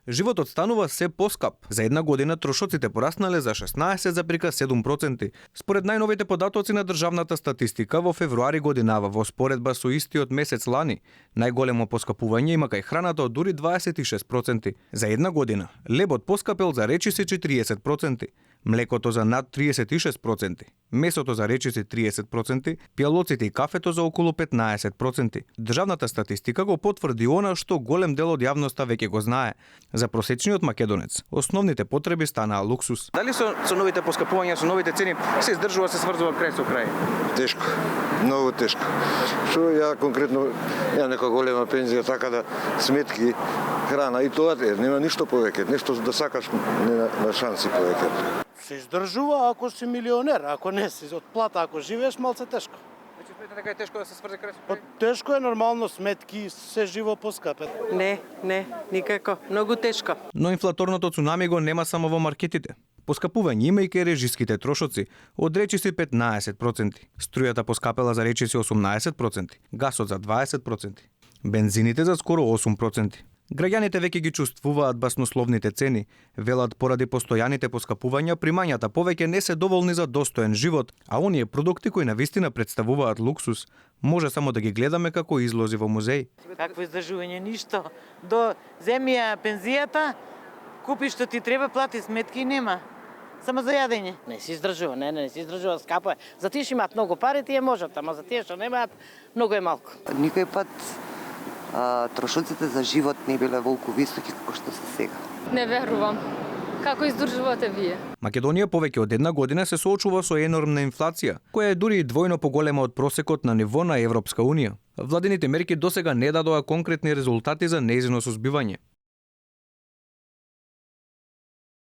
Животот станува се поскап. За една година трошоците пораснале за 16,7%. Според најновите податоци на државната статистика во февруари годинава во споредба со истиот месец лани, најголемо поскапување има кај храната од дури 26%. За една година лебот поскапел за речиси 40%, млекото за над 36%, месото за речиси 30%, пијалоците и кафето за околу 15%. Државната статистика го потврди она што голем дел од јавноста веќе го знае. За просечниот македонец, основните потреби станаа луксус. Дали со новите поскапувања, со новите цени се издржува, се сврзува крај со крај? Тешко, многу тешко. Што ја конкретно, ја нека голема пензија, така да сметки, храна и тоа нема ништо повеќе, нешто да сакаш нема шанси повеќе. Се издржува ако си милионер, ако не си од плата, ако живееш малце тешко. Значи така е тешко да се сврзе крај со крај? Тешко е нормално, сметки се живо поскапе. Не, никако, многу тешко. Но инфлаторното цунами го нема само во маркетите. Поскапување има и кај режиските трошоци, од речиси 15%. Струјата поскапела за речиси 18%, гасот за 20%, бензините за скоро 8%. Граѓаните веќе ги чувствуваат баснословните цени, велат поради постојаните поскапувања, примањата повеќе не се доволни за достоен живот, а оние продукти кои навистина представуваат луксус, може само да ги гледаме како излози во музеј. Какво издржување, ништо. До земја пензијата, купи што ти треба, плати сметки и нема. Само за јадење. Не се издржува, не се издржува, скапо е. За тие што имаат многу пари, тие можат, ама за тие што немаат, многу е малку. Никој пат трошоците за живот не биле волку високи како што се сега. Не верувам. Како издржувате вие? Македонија повеќе од една година се соочува со енормна инфлација, која е дури и двојно поголема од просекот на ниво на Европска унија. Владините мерки досега не дадоа конкретни резултати за нејзино сузбивање.